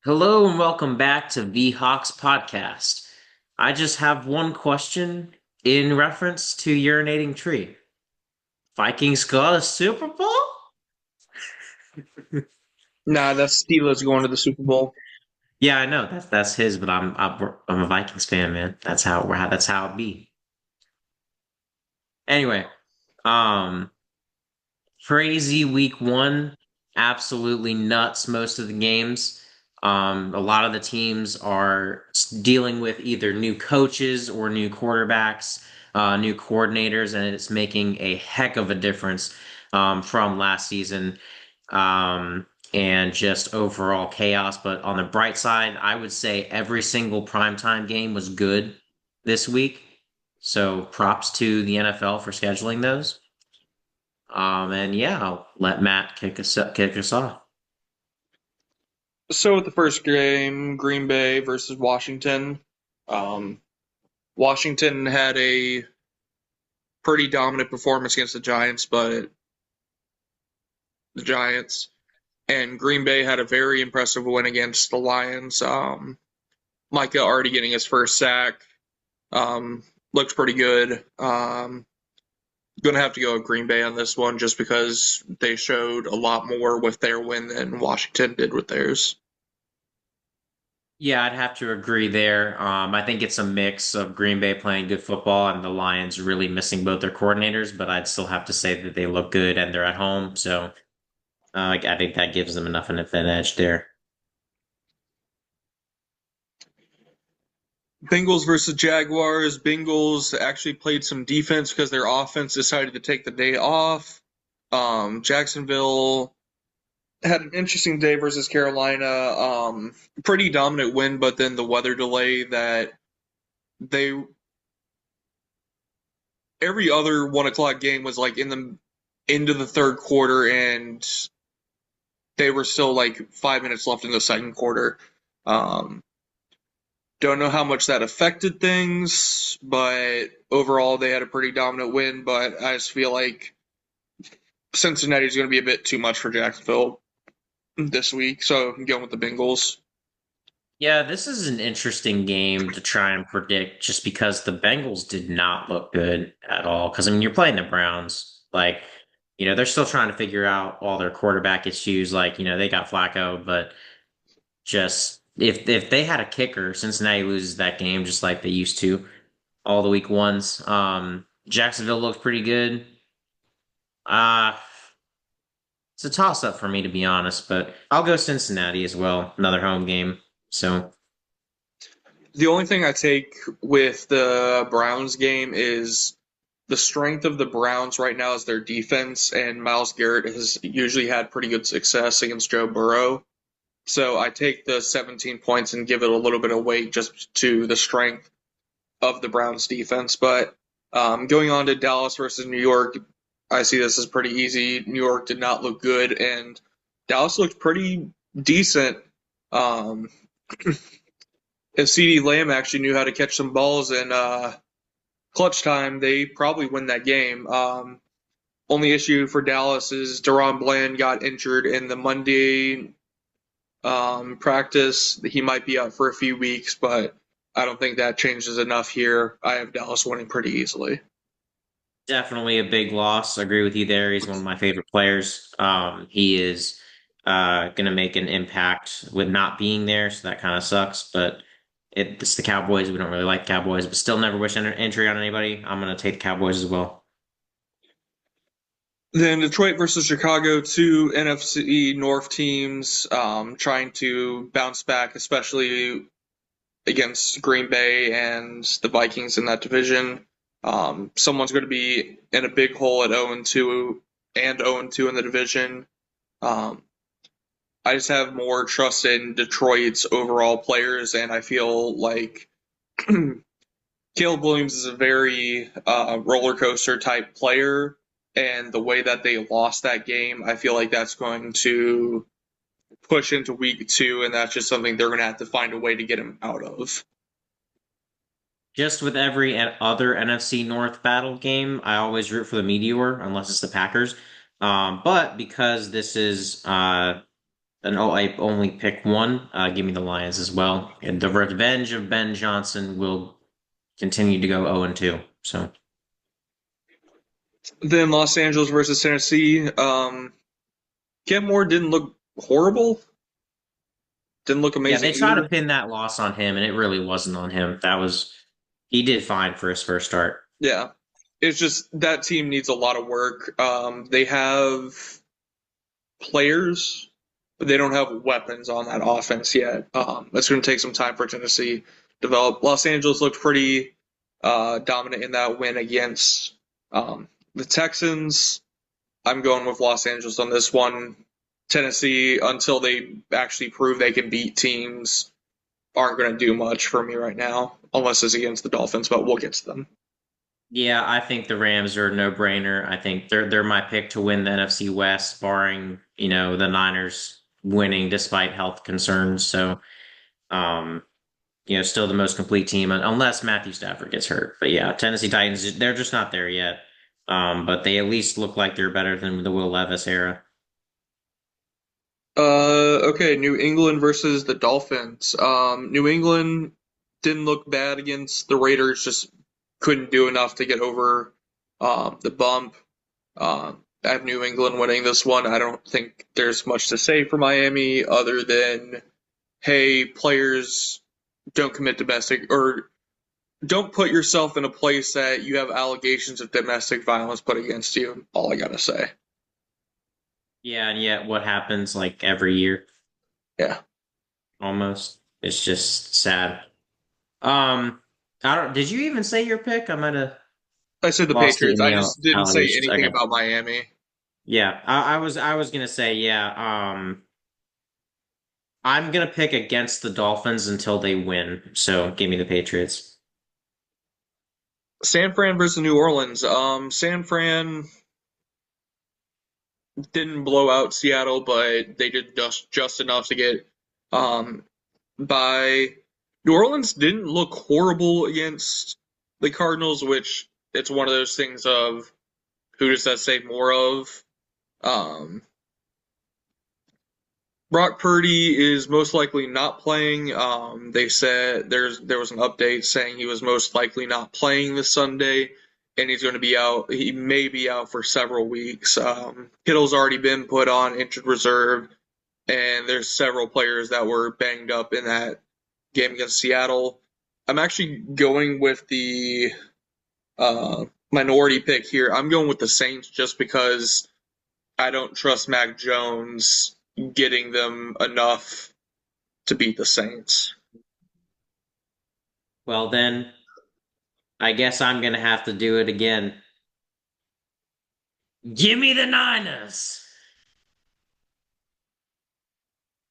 Hello and welcome back to Hawks podcast. I just have one question in reference to urinating tree. Vikings got a Super Bowl? Nah, that's Steelers going to the Super Bowl. Yeah, I know that's his, but I'm a Vikings fan, man. That's how it be. Anyway, um, crazy week one, absolutely nuts. Most of the games. A lot of the teams are dealing with either new coaches or new quarterbacks, new coordinators, and it's making a heck of a difference from last season. And just overall chaos. But on the bright side, I would say every single primetime game was good this week. So props to the NFL for scheduling those. And yeah, I'll let Matt kick us off. So with the first game, Green Bay versus Washington. Um, Washington had a pretty dominant performance against the Giants, but the Giants and Green Bay had a very impressive win against the Lions. Micah already getting his first sack. Looks pretty good. Gonna have to go with Green Bay on this one just because they showed a lot more with their win than Washington did with theirs. Yeah, I'd have to agree there. I think it's a mix of Green Bay playing good football and the Lions really missing both their coordinators, but I'd still have to say that they look good and they're at home. So I think that gives them enough of an edge there. Bengals versus Jaguars. Bengals actually played some defense because their offense decided to take the day off. Jacksonville had an interesting day versus Carolina. Pretty dominant win, but then the weather delay that they every other 1 o'clock game was like in the into the third quarter, and they were still like 5 minutes left in the second quarter. Um, don't know how much that affected things, but overall they had a pretty dominant win. But I just feel like Cincinnati's going to be a bit too much for Jacksonville this week, so I'm going with the Bengals. Yeah, this is an interesting game to try and predict just because the Bengals did not look good at all. Because, I mean, you're playing the Browns. Like, they're still trying to figure out all their quarterback issues. Like, they got Flacco, but just if they had a kicker, Cincinnati loses that game just like they used to all the week ones. Jacksonville looks pretty good. Uh, it's a toss up for me to be honest, but I'll go Cincinnati as well. Another home game. So. The only thing I take with the Browns game is the strength of the Browns right now is their defense, and Myles Garrett has usually had pretty good success against Joe Burrow. So I take the 17 points and give it a little bit of weight just to the strength of the Browns defense. But going on to Dallas versus New York, I see this as pretty easy. New York did not look good, and Dallas looked pretty decent. Um, if CeeDee Lamb actually knew how to catch some balls in clutch time, they probably win that game. Only issue for Dallas is Deron Bland got injured in the Monday practice. He might be out for a few weeks, but I don't think that changes enough here. I have Dallas winning pretty easily. Definitely a big loss. I agree with you there. He's one of my favorite players. He is going to make an impact with not being there, so that kind of sucks. But it's the Cowboys. We don't really like Cowboys, but still never wish injury on anybody. I'm going to take the Cowboys as well. Then Detroit versus Chicago, two NFC North teams trying to bounce back, especially against Green Bay and the Vikings in that division. Someone's going to be in a big hole at 0 and 2 and 0 and 2 in the division. Um, I just have more trust in Detroit's overall players, and I feel like Caleb Williams is a very roller coaster type player, and the way that they lost that game, I feel like that's going to push into week two, and that's just something they're going to have to find a way to get him out of. Just with every other NFC North battle game, I always root for the Meteor, unless it's the Packers. But because this is and oh, I only pick one. Give me the Lions as well. And the revenge of Ben Johnson will continue to go 0 and 2. So Then Los Angeles versus Tennessee. Kent Moore didn't look horrible. Didn't look yeah, amazing they try to either. pin that loss on him, and it really wasn't on him. That was he did fine for his first start. Yeah. It's just that team needs a lot of work. They have players, but they don't have weapons on that offense yet. It's going to take some time for Tennessee to develop. Los Angeles looked pretty dominant in that win against the Texans. I'm going with Los Angeles on this one. Tennessee, until they actually prove they can beat teams, aren't going to do much for me right now, unless it's against the Dolphins, but we'll get to them. Yeah, I think the Rams are a no-brainer. I think they're my pick to win the NFC West, barring, the Niners winning despite health concerns. So, um, still the most complete team unless Matthew Stafford gets hurt. But yeah, Tennessee Titans, they're just not there yet. But they at least look like they're better than the Will Levis era. Okay, New England versus the Dolphins. New England didn't look bad against the Raiders, just couldn't do enough to get over the bump. I have New England winning this one. I don't think there's much to say for Miami other than, hey, players don't commit domestic or don't put yourself in a place that you have allegations of domestic violence put against you. All I gotta say. Yeah, and yet what happens like every year Yeah. almost? It's just sad. Um, I don't. Did you even say your pick? I might have I said the lost it Patriots. in I the just didn't say allegations. anything Okay. about Miami. Yeah, I was gonna say yeah. I'm gonna pick against the Dolphins until they win. So give me the Patriots. San Fran versus New Orleans. San Fran didn't blow out Seattle, but they did just enough to get um by. New Orleans didn't look horrible against the Cardinals, which it's one of those things of who does that say more of? Um, Brock Purdy is most likely not playing. They said there was an update saying he was most likely not playing this Sunday, and he's going to be out. He may be out for several weeks. Kittle's already been put on injured reserve, and there's several players that were banged up in that game against Seattle. I'm actually going with the minority pick here. I'm going with the Saints just because I don't trust Mac Jones getting them enough to beat the Saints. Well then, I guess I'm gonna have to do it again. Give me the Niners.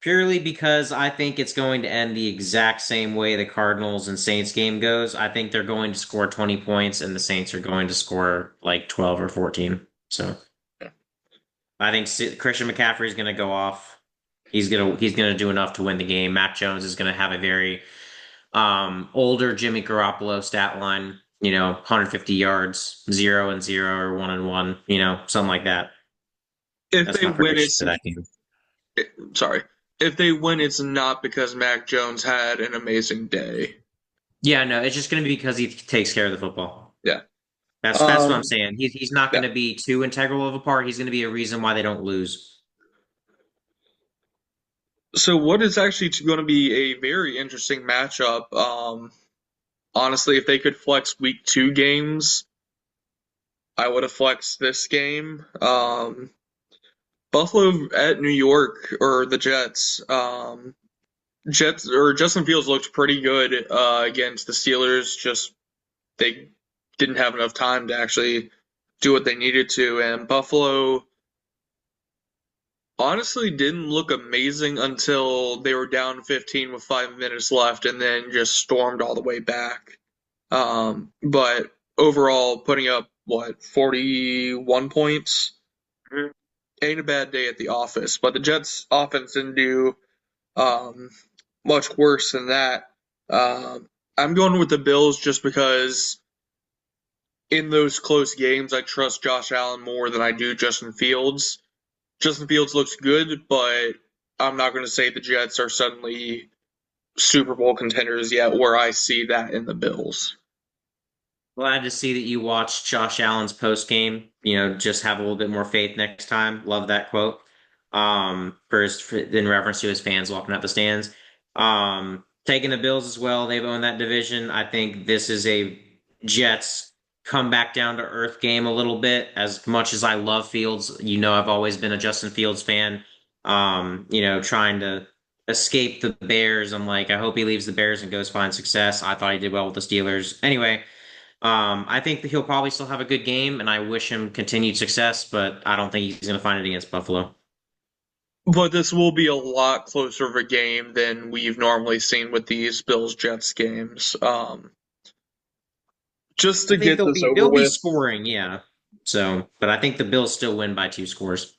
Purely because I think it's going to end the exact same way the Cardinals and Saints game goes. I think they're going to score 20 points and the Saints are going to score like 12 or 14. So I think Christian McCaffrey is going to go off. He's gonna do enough to win the game. Mac Jones is going to have a very older Jimmy Garoppolo stat line. 150 yards, 0 and 0 or 1 and 1. Something like that. If That's they my win, prediction it's for that game. sorry. If they win, it's not because Mac Jones had an amazing day. Yeah, no, it's just going to be because he takes care of the football. Yeah. That's what I'm Um. saying. He's not Yeah. going to be too integral of a part. He's going to be a reason why they don't lose. So what is actually going to be a very interesting matchup? Honestly, if they could flex week 2 games, I would have flexed this game. Buffalo at New York or the Jets. Jets or Justin Fields looked pretty good against the Steelers. Just they didn't have enough time to actually do what they needed to, and Buffalo honestly didn't look amazing until they were down 15 with 5 minutes left, and then just stormed all the way back. But overall, putting up what 41 points ain't a bad day at the office. But the Jets' offense didn't do um, much worse than that. I'm going with the Bills just because in those close games, I trust Josh Allen more than I do Justin Fields. Justin Fields looks good, but I'm not going to say the Jets are suddenly Super Bowl contenders yet, where I see that in the Bills. Glad to see that you watched Josh Allen's post game. Just have a little bit more faith next time. Love that quote. In reference to his fans walking out the stands. Taking the Bills as well. They've owned that division. I think this is a Jets come back down to earth game a little bit. As much as I love Fields, I've always been a Justin Fields fan. Trying to escape the Bears. I'm like, I hope he leaves the Bears and goes find success. I thought he did well with the Steelers. Anyway. I think that he'll probably still have a good game, and I wish him continued success, but I don't think he's going to find it against Buffalo. But this will be a lot closer of a game than we've normally seen with these Bills Jets games. Just I to think get they'll this be over they'll be with, scoring, yeah. So, but I think the Bills still win by 2 scores.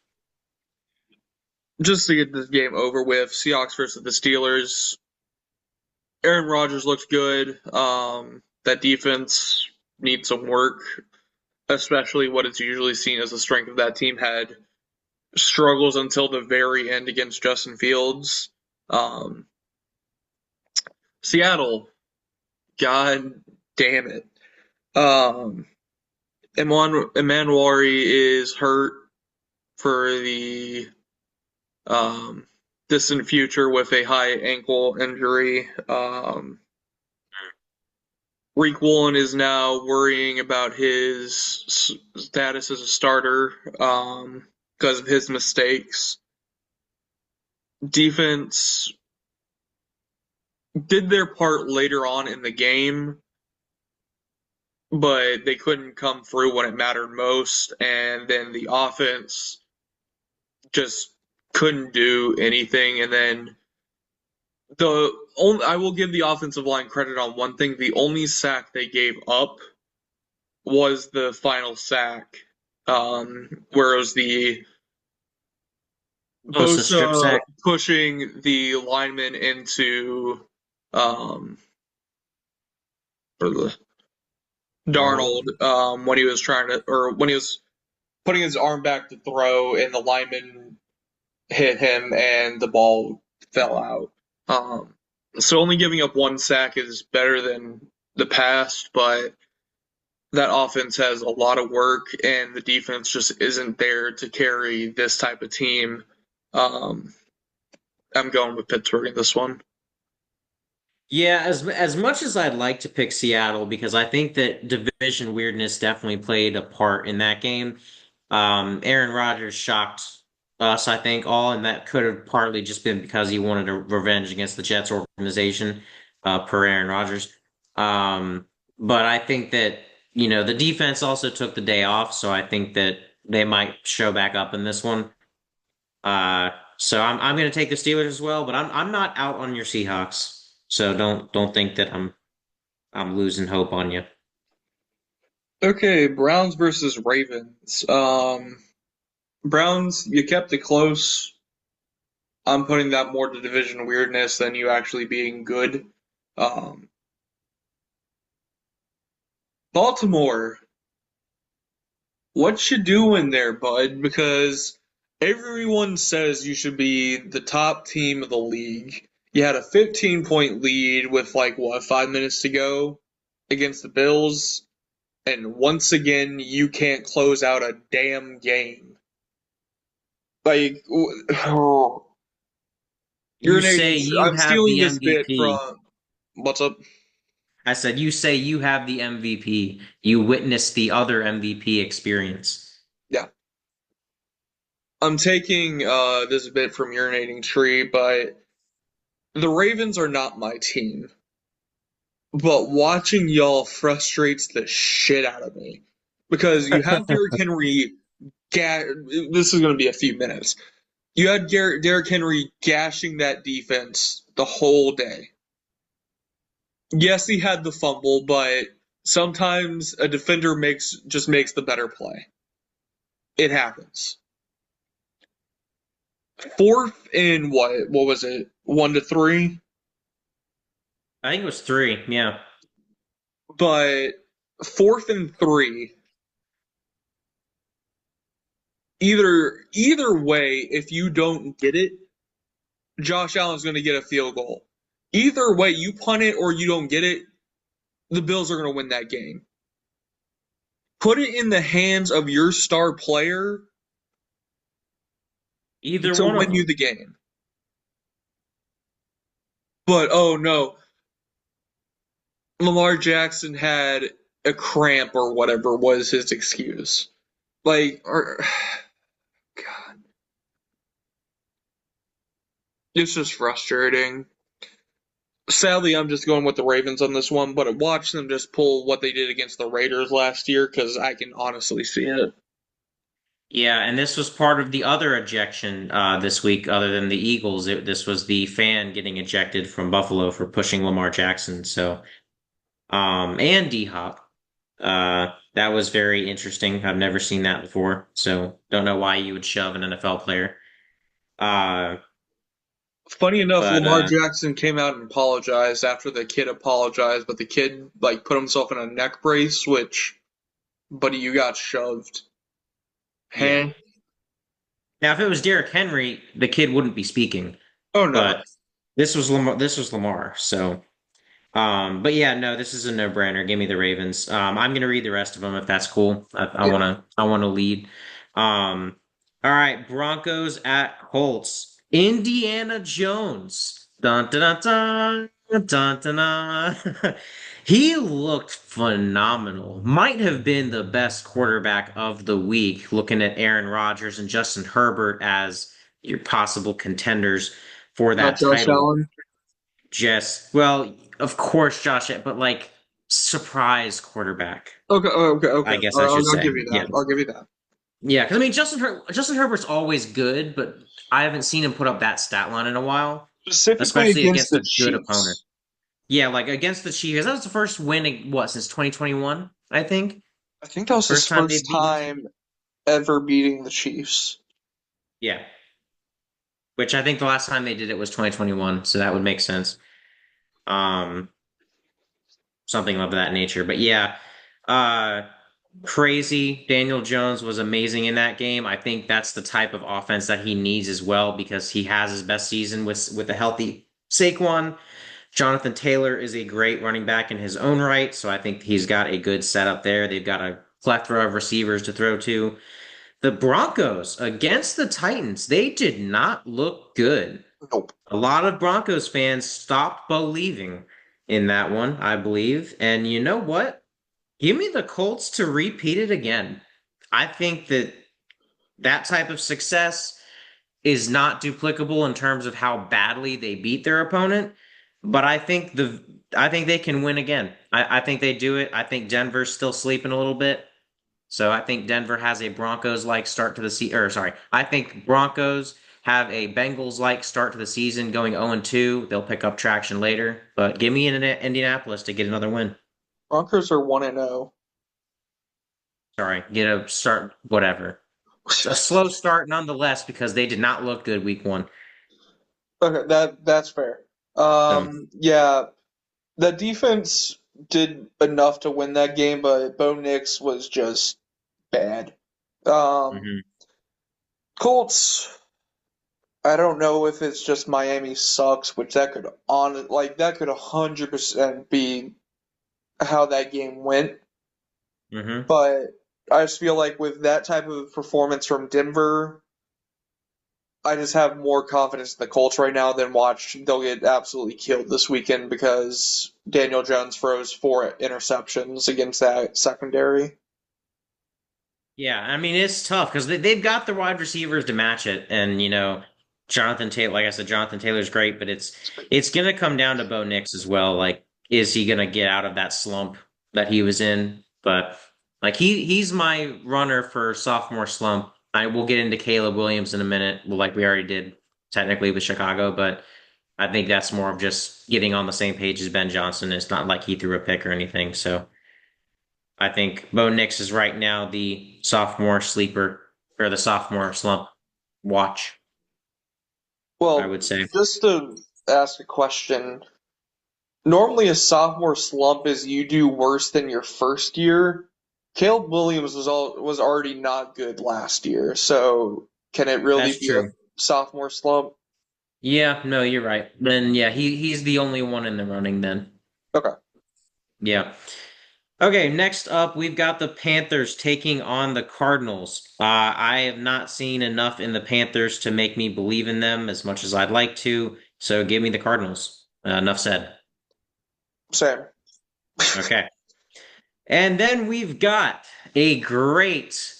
just to get this game over with, Seahawks versus the Steelers. Aaron Rodgers looked good. That defense needs some work, especially what is usually seen as the strength of that team had struggles until the very end against Justin Fields. Um, Seattle, god damn it. Um, Emmanuel is hurt for the um, distant future with a high ankle injury. Reek Woolen is now worrying about his status as a starter because of his mistakes. Defense did their part later on in the game, but they couldn't come through when it mattered most. And then the offense just couldn't do anything. And then I will give the offensive line credit on one thing. The only sack they gave up was the final sack, where it was the Oh, it's a strip Bosa sack. pushing the lineman into um, or the Darnold. Darnold when he was trying to, or when he was putting his arm back to throw, and the lineman hit him, and the ball fell out. So only giving up one sack is better than the past, but that offense has a lot of work, and the defense just isn't there to carry this type of team. Um, I'm going with Pittsburgh in this one. Yeah, as much as I'd like to pick Seattle because I think that division weirdness definitely played a part in that game. Aaron Rodgers shocked us, I think, all, and that could have partly just been because he wanted a revenge against the Jets organization, per Aaron Rodgers. But I think that, the defense also took the day off, so I think that they might show back up in this one. So I'm going to take the Steelers as well, but I'm not out on your Seahawks. So don't think that I'm losing hope on you. Okay, Browns versus Ravens. Browns, you kept it close. I'm putting that more to division weirdness than you actually being good. Um, Baltimore, what you doing there, bud? Because everyone says you should be the top team of the league. You had a 15-point lead with like what, 5 minutes to go against the Bills, and once again you can't close out a damn game. Like, oh, You say you I'm have stealing the this bit MVP. from what's up? I said you say you have the MVP. You witnessed the other MVP experience. Yeah, I'm taking this bit from Urinating Tree, but the Ravens are not my team. But watching y'all frustrates the shit out of me because you have Derrick Henry. This is going to be a few minutes. You had Derrick Henry gashing that defense the whole day. Yes, he had the fumble, but sometimes a defender makes the better play. It happens. Fourth in what? What was it? 1 to 3. I think it was three. Yeah. But fourth and 3. Either way, if you don't get it, Josh Allen's going to get a field goal. Either way, you punt it or you don't get it, the Bills are going to win that game. Put it in the hands of your star player Either to one of win you them. the game. But oh no, Lamar Jackson had a cramp or whatever was his excuse. Like, God, it's just frustrating. Sadly, I'm just going with the Ravens on this one, but watch them just pull what they did against the Raiders last year because I can honestly see it. Yeah, and this was part of the other ejection this week, other than the Eagles. This was the fan getting ejected from Buffalo for pushing Lamar Jackson. So, and D Hop. That was very interesting. I've never seen that before, so don't know why you would shove an NFL player. Uh, Funny enough, but Lamar Jackson came out and apologized after the kid apologized, but the kid like put himself in a neck brace, which, buddy, you got shoved. yeah. Hey, Now, if it was Derrick Henry, the kid wouldn't be speaking. oh no, But this was Lamar. This was Lamar. So, but yeah, no, this is a no-brainer. Give me the Ravens. I'm gonna read the rest of them if that's cool. I yeah. wanna, I wanna lead. All right, Broncos at Colts. Indiana Jones. Dun dun dun dun dun dun. Dun. He looked phenomenal. Might have been the best quarterback of the week, looking at Aaron Rodgers and Justin Herbert as your possible contenders for Not that Josh title. Allen. Just, well, of course, Josh, but like surprise quarterback, Okay, okay, okay. I guess All I right, should I'll say. give you Yeah. that. I'll give you that. Yeah, because I mean, Justin Herbert's always good, but I haven't seen him put up that stat line in a while, Specifically especially against against the a good opponent. Chiefs. Yeah, like against the Chiefs. That was the first win, what, since 2021, I think? I think that was his First time first they've beaten. time ever beating the Chiefs. Yeah, which I think the last time they did it was 2021, so that would make sense. Um, Something of that nature. But yeah, uh, crazy. Daniel Jones was amazing in that game. I think that's the type of offense that he needs as well because he has his best season with a healthy Saquon. Jonathan Taylor is a great running back in his own right, so I think he's got a good setup there. They've got a plethora of receivers to throw to. The Broncos against the Titans, they did not look good. Nope. A lot of Broncos fans stopped believing in that one, I believe. And you know what? Give me the Colts to repeat it again. I think that that type of success is not duplicable in terms of how badly they beat their opponent, but I think they can win again. I think they do it. I think Denver's still sleeping a little bit. So I think Denver has a Broncos-like start to the season. Or sorry, I think Broncos have a Bengals-like start to the season, going 0-2. They'll pick up traction later, but give me an Indianapolis to get another win. Broncos are 1-0. Sorry, get a start, whatever. A slow start nonetheless because they did not look good week one. Okay, that's fair. So, Yeah, the defense did enough to win that game, but Bo Nix was just bad. Um, mhm. Colts, I don't know if it's just Miami sucks, which that could 100% be how that game went. Hmm. But I just feel like with that type of performance from Denver, I just have more confidence in the Colts right now than watch they'll get absolutely killed this weekend because Daniel Jones throws 4 interceptions against that secondary. Yeah, I mean it's tough because they've got the wide receivers to match it, and Jonathan Taylor. Like I said, Jonathan Taylor's great, but it's gonna come down to Bo Nix as well. Like, is he gonna get out of that slump that he was in? But like he's my runner for sophomore slump. I will get into Caleb Williams in a minute, like we already did technically with Chicago, but I think that's more of just getting on the same page as Ben Johnson. It's not like he threw a pick or anything, so. I think Bo Nix is right now the sophomore sleeper or the sophomore slump watch, I Well, would say. just to ask a question, normally a sophomore slump is you do worse than your first year. Caleb Williams was already not good last year, so can it really That's be a true. sophomore slump? Yeah, no, you're right. Then yeah, he's the only one in the running then. Okay. Yeah. Okay, next up we've got the Panthers taking on the Cardinals. I have not seen enough in the Panthers to make me believe in them as much as I'd like to, so give me the Cardinals. Enough said. Same. Okay. And then we've got a great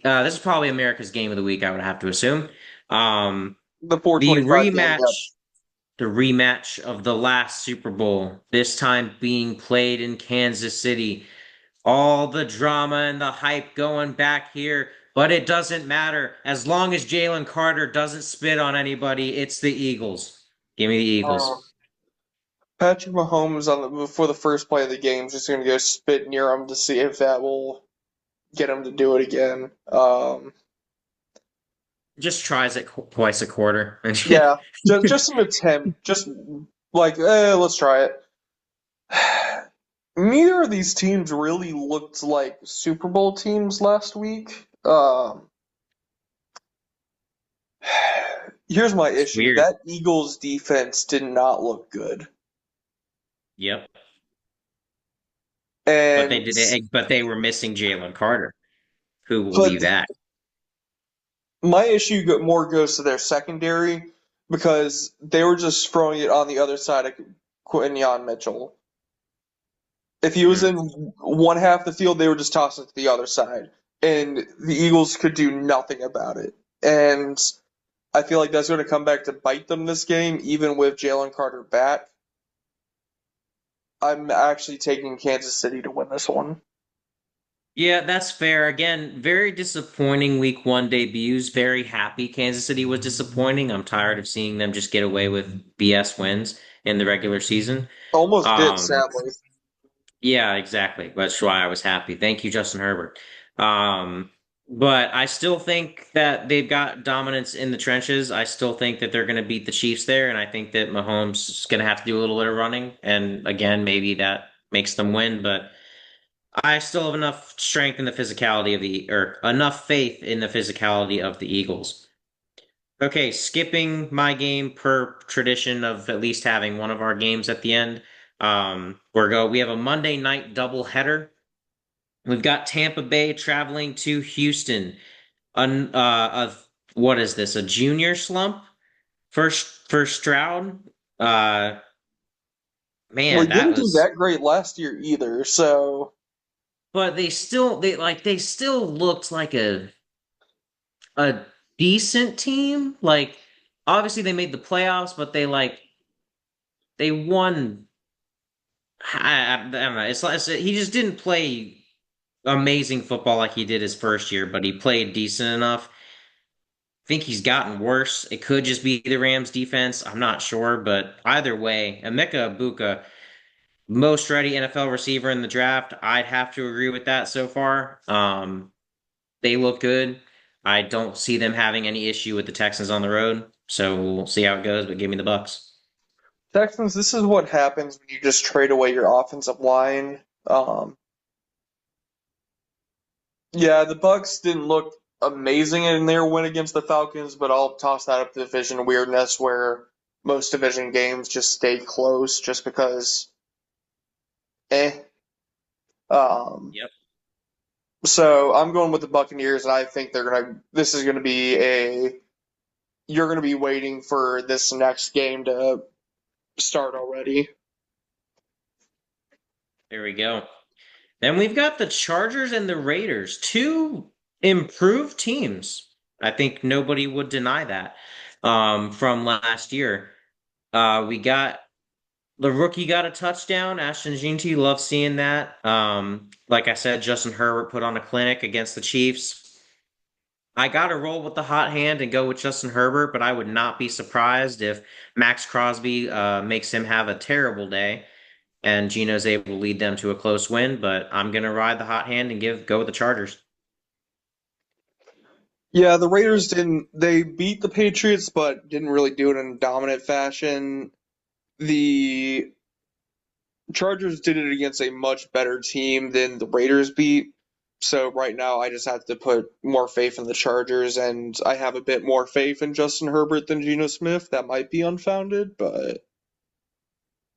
this is probably America's game of the week, I would have to assume. Um, The the 425 game, yep. rematch the rematch of the last Super Bowl, this time being played in Kansas City. All the drama and the hype going back here, but it doesn't matter. As long as Jalen Carter doesn't spit on anybody, it's the Eagles. Give me the Uh, Eagles. Patrick Mahomes before the first play of the game is just going to go spit near him to see if that will get him to do it again. Just tries it twice a quarter. Yeah, just an attempt, just like let's try it. Neither of these teams really looked like Super Bowl teams last week. Here's my It's issue. weird. That Eagles defense did not look good. Yep. But they And did it, but they were missing Jalen Carter, who will be but back. my issue more goes to their secondary because they were just throwing it on the other side of Quinyon Mitchell. If he was Hmm. in one half of the field, they were just tossing it to the other side. And the Eagles could do nothing about it. And I feel like that's going to come back to bite them this game, even with Jalen Carter back. I'm actually taking Kansas City to win this one. Yeah, that's fair. Again, very disappointing week one debuts. Very happy Kansas City was disappointing. I'm tired of seeing them just get away with BS wins in the regular season. Almost did, Um, sadly. yeah, exactly. That's why I was happy. Thank you, Justin Herbert. Um, but I still think that they've got dominance in the trenches. I still think that they're going to beat the Chiefs there, and I think that Mahomes is going to have to do a little bit of running. And again, maybe that makes them win, but I still have enough strength in the physicality of or enough faith in the physicality of the Eagles. Okay, skipping my game per tradition of at least having one of our games at the end. We have a Monday night doubleheader. We've got Tampa Bay traveling to Houston. What is this? A junior slump for Stroud? Uh, Well, man, he that didn't do was. that great last year either, so But they still looked like a decent team. Like obviously they made the playoffs, but they won. I don't know. He just didn't play amazing football like he did his first year, but he played decent enough. I think he's gotten worse. It could just be the Rams defense. I'm not sure, but either way, Emeka Ibuka, most ready NFL receiver in the draft. I'd have to agree with that so far. They look good. I don't see them having any issue with the Texans on the road, so we'll see how it goes. But give me the Bucks. Texans, this is what happens when you just trade away your offensive line. Yeah, the Bucks didn't look amazing in their win against the Falcons, but I'll toss that up to division weirdness where most division games just stay close just because eh. Um, Yep. so I'm going with the Buccaneers, and I think this is gonna be you're gonna be waiting for this next game to start already. There we go. Then we've got the Chargers and the Raiders, two improved teams. I think nobody would deny that from last year. We got the rookie got a touchdown. Ashton Jeanty, love seeing that. Like I said, Justin Herbert put on a clinic against the Chiefs. I got to roll with the hot hand and go with Justin Herbert, but I would not be surprised if Max Crosby makes him have a terrible day and Gino's able to lead them to a close win. But I'm gonna ride the hot hand and go with the Chargers. Yeah, the Raiders didn't. They beat the Patriots, but didn't really do it in a dominant fashion. The Chargers did it against a much better team than the Raiders beat. So right now, I just have to put more faith in the Chargers, and I have a bit more faith in Justin Herbert than Geno Smith. That might be unfounded, but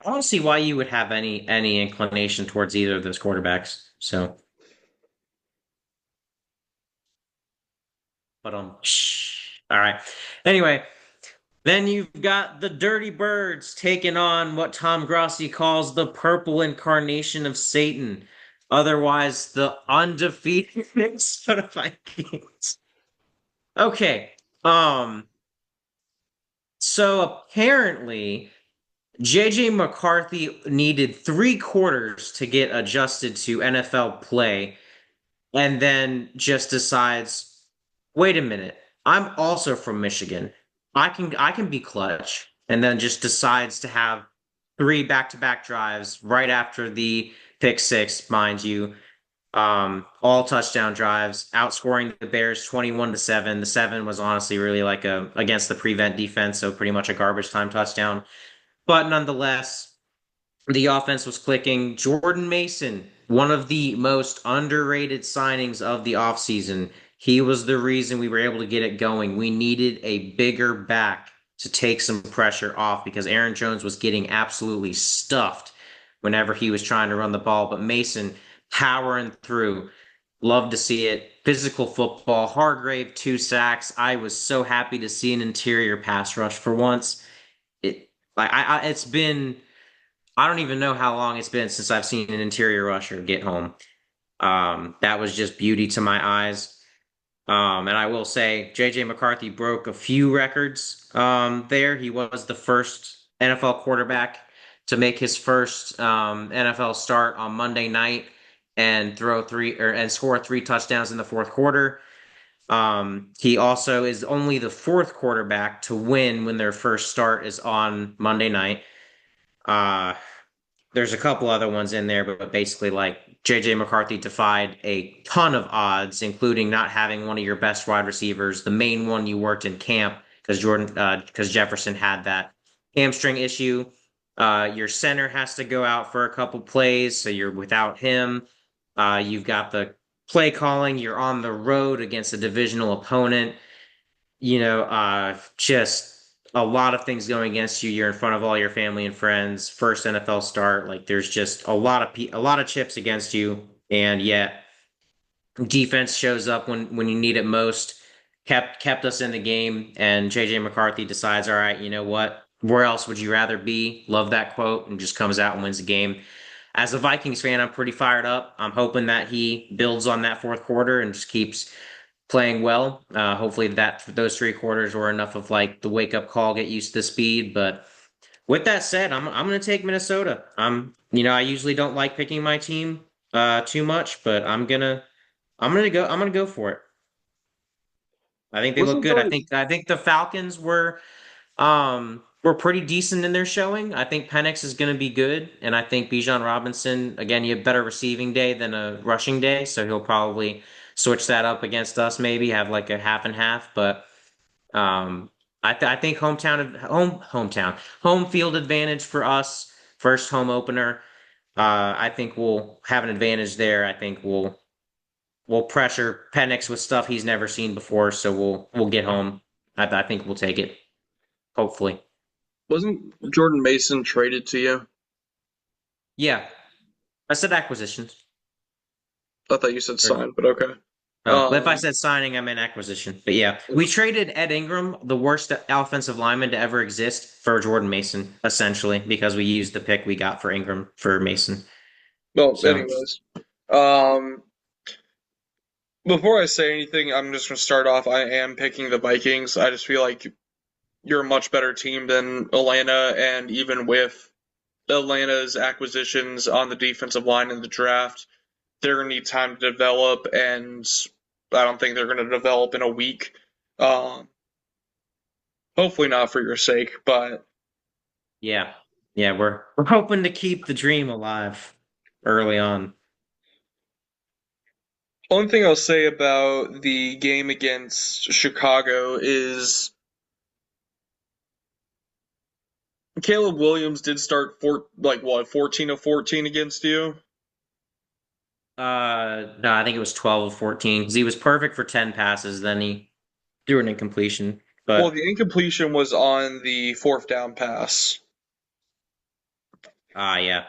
I don't see why you would have any inclination towards either of those quarterbacks. So, but all right. Anyway, then you've got the Dirty Birds taking on what Tom Grossi calls the purple incarnation of Satan, otherwise the undefeated Minnesota Vikings. Okay. Um. So apparently, JJ McCarthy needed 3 quarters to get adjusted to NFL play, and then just decides, wait a minute, I'm also from Michigan. I can be clutch, and then just decides to have 3 back-to-back drives right after the pick six, mind you. All touchdown drives, outscoring the Bears 21-7. The 7 was honestly really like a against the prevent defense, so pretty much a garbage time touchdown. But nonetheless, the offense was clicking. Jordan Mason, one of the most underrated signings of the offseason. He was the reason we were able to get it going. We needed a bigger back to take some pressure off because Aaron Jones was getting absolutely stuffed whenever he was trying to run the ball. But Mason powering through. Love to see it. Physical football. Hargrave, 2 sacks. I was so happy to see an interior pass rush for once. It's been I don't even know how long it's been since I've seen an interior rusher get home. That was just beauty to my eyes. And I will say, JJ McCarthy broke a few records there. He was the first NFL quarterback to make his first NFL start on Monday night and score 3 touchdowns in the fourth quarter. He also is only the fourth quarterback to win when their first start is on Monday night. Uh, there's a couple other ones in there, but basically, like JJ McCarthy defied a ton of odds, including not having one of your best wide receivers, the main one you worked in camp, because Jefferson had that hamstring issue. Your center has to go out for a couple plays, so you're without him. You've got the play calling. You're on the road against a divisional opponent. Just a lot of things going against you. You're in front of all your family and friends. First NFL start, like there's just a lot of chips against you, and yet defense shows up when you need it most. Kept us in the game, and JJ McCarthy decides, all right, you know what? Where else would you rather be? Love that quote, and just comes out and wins the game. As a Vikings fan, I'm pretty fired up. I'm hoping that he builds on that fourth quarter and just keeps playing well. Hopefully that those 3 quarters were enough of like the wake up call, get used to the speed. But with that said, I'm going to take Minnesota. I usually don't like picking my team too much, but I'm gonna go for it. I think they look wasn't good. I the think I think the Falcons were pretty decent in their showing. I think Penix is going to be good, and I think Bijan Robinson again, you have better receiving day than a rushing day, so he'll probably switch that up against us. Maybe have like a half and half, but um, I think home field advantage for us. First home opener. I think we'll have an advantage there. I think we'll pressure Penix with stuff he's never seen before, so we'll get home. I think we'll take it. Hopefully. wasn't Jordan Mason traded to you? Yeah, I said acquisitions. I thought you said Or- signed, but okay. Oh, if I Um, said signing, I meant acquisition. But yeah, we traded Ed Ingram, the worst offensive lineman to ever exist, for Jordan Mason, essentially, because we used the pick we got for Ingram for Mason. well, So anyways, um, before I say anything, I'm just gonna start off. I am picking the Vikings. I just feel like you're a much better team than Atlanta, and even with Atlanta's acquisitions on the defensive line in the draft, they're gonna need time to develop, and I don't think they're gonna develop in a week. Um, hopefully not for your sake, but yeah, yeah, we're hoping to keep the dream alive early on. only thing I'll say about the game against Chicago is Caleb Williams did start 14 of 14 against you. No, I think it was 12 or 14 because he was perfect for 10 passes. Then he threw an incompletion. Well, But the incompletion was on the fourth down pass. yeah.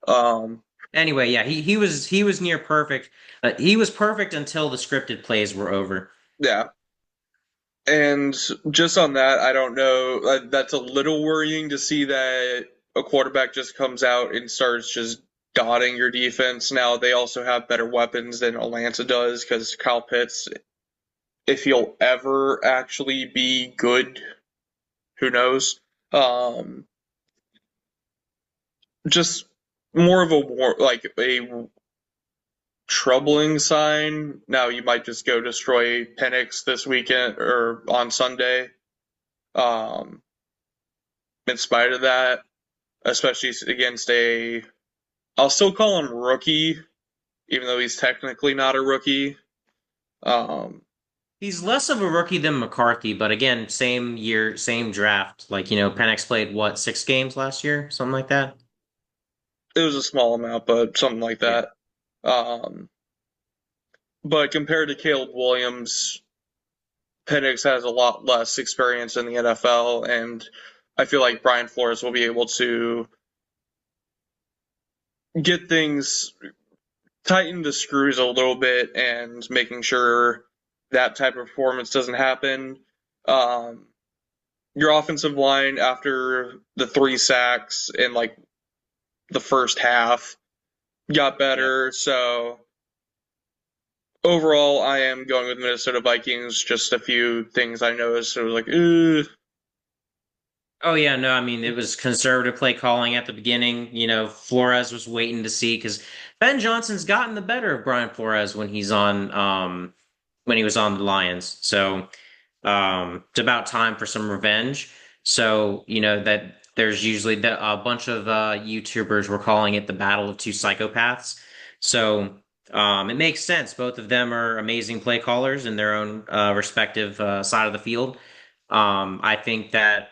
Um, Anyway, yeah, he was near perfect. He was perfect until the scripted plays were over. yeah. And just on that, I don't know. That's a little worrying to see that a quarterback just comes out and starts just dotting your defense. Now they also have better weapons than Atlanta does because Kyle Pitts, if he'll ever actually be good, who knows? Um, just more of a like a troubling sign. Now you might just go destroy Penix this weekend or on Sunday. Um, in spite of that, especially against a, I'll still call him rookie, even though he's technically not a rookie. Um, He's less of a rookie than McCarthy, but again, same year, same draft. Like, Penix played what, 6 games last year? Something like that? it was a small amount, but something like Yeah. that. Um, but compared to Caleb Williams, Penix has a lot less experience in the NFL, and I feel like Brian Flores will be able to get things tighten the screws a little bit and making sure that type of performance doesn't happen. Um, your offensive line after the 3 sacks in like the first half got Yep. better. So overall, I am going with Minnesota Vikings. Just a few things I noticed. It was like, Oh yeah, no, I mean it was conservative play calling at the beginning. Flores was waiting to see because Ben Johnson's gotten the better of Brian Flores when he was on the Lions. So it's about time for some revenge. So that there's usually a bunch of YouTubers were calling it the battle of two psychopaths. So it makes sense. Both of them are amazing play callers in their own respective side of the field. I think that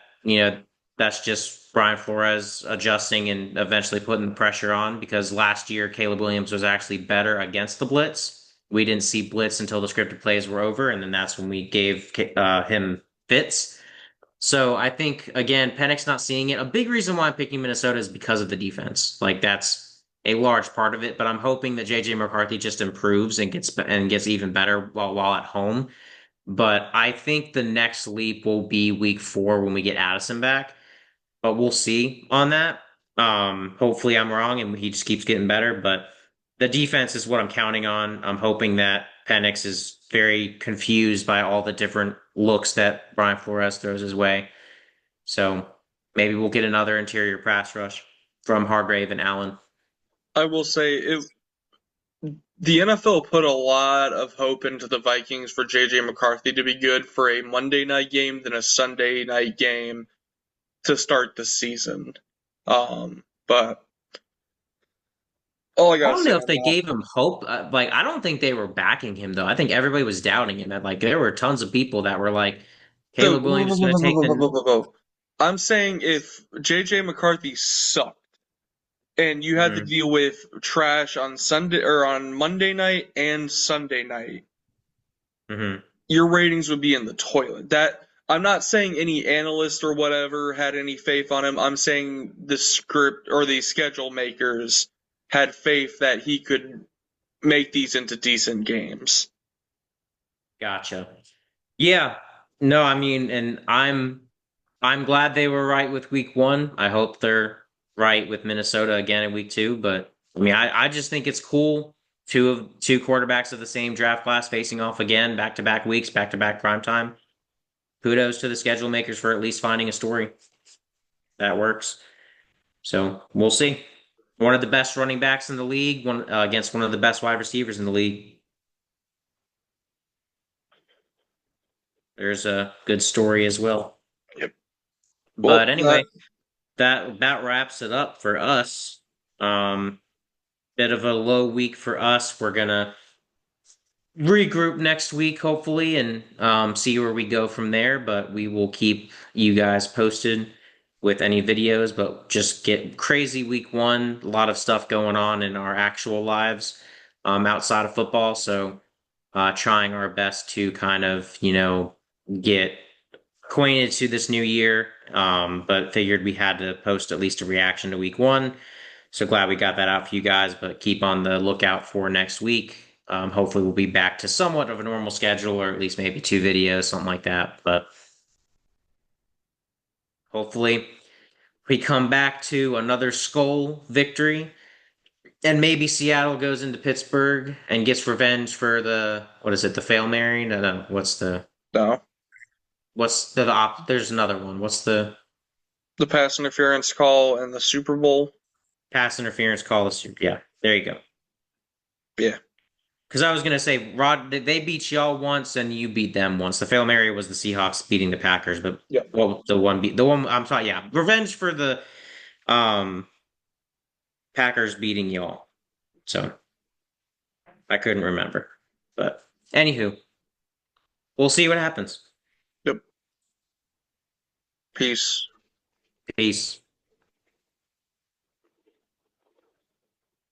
that's just Brian Flores adjusting and eventually putting the pressure on because last year Caleb Williams was actually better against the blitz. We didn't see blitz until the scripted plays were over, and then that's when we gave him fits. So I think again, Penix not seeing it. A big reason why I'm picking Minnesota is because of the defense. Like that's a large part of it. But I'm hoping that JJ McCarthy just improves and gets even better while at home. But I think the next leap will be week 4 when we get Addison back. But we'll see on that. Hopefully I'm wrong and he just keeps getting better. But the defense is what I'm counting on. I'm hoping that Penix is very confused by all the different looks that Brian Flores throws his way. So maybe we'll get another interior pass rush from Hargrave and Allen. I will say the NFL put a lot of hope into the Vikings for JJ McCarthy to be good for a Monday night game than a Sunday night game to start the season. But all I I gotta don't say know if on they that. gave him hope. Like, I don't think they were backing him, though. I think everybody was doubting him. And, like, there were tons of people that were like, So Caleb Williams is going to take the. I'm saying if JJ McCarthy sucked and you had to Mhm, deal with trash on Sunday or on Monday night and Sunday night, mhm. your ratings would be in the toilet. That I'm not saying any analyst or whatever had any faith on him. I'm saying the script or the schedule makers had faith that he could make these into decent games. Gotcha. Yeah. No, I mean, and I'm glad they were right with week 1. I hope they're right with Minnesota again in week 2. But I mean, I just think it's cool. Two quarterbacks of the same draft class facing off again, back to back weeks, back to back prime time. Kudos to the schedule makers for at least finding a story that works. So we'll see. One of the best running backs in the league, one against one of the best wide receivers in the league. There's a good story as well. Yep. Well, But anyway, that wraps it up for us. Um, Bit of a low week for us. We're gonna regroup next week, hopefully, and see where we go from there. But we will keep you guys posted. with any videos, but just get crazy week one. A lot of stuff going on in our actual lives outside of football. So trying our best to kind of, get acquainted to this new year. But figured we had to post at least a reaction to week one. So glad we got that out for you guys, but keep on the lookout for next week. Hopefully we'll be back to somewhat of a normal schedule or at least maybe 2 videos, something like that. But hopefully we come back to another Skull victory. And maybe Seattle goes into Pittsburgh and gets revenge for what is it, the fail Mary? No, No, there's another one. What's the the pass interference call in the Super Bowl. pass interference call? Yeah, there you go. Yeah, Because I was gonna say, Rod, they beat y'all once and you beat them once. The fail Mary was the Seahawks beating the Packers, but yeah. well, the one I'm sorry, yeah, revenge for the um Packers beating y'all. So I couldn't remember, but anywho, we'll see what happens. Yep. Peace. Peace.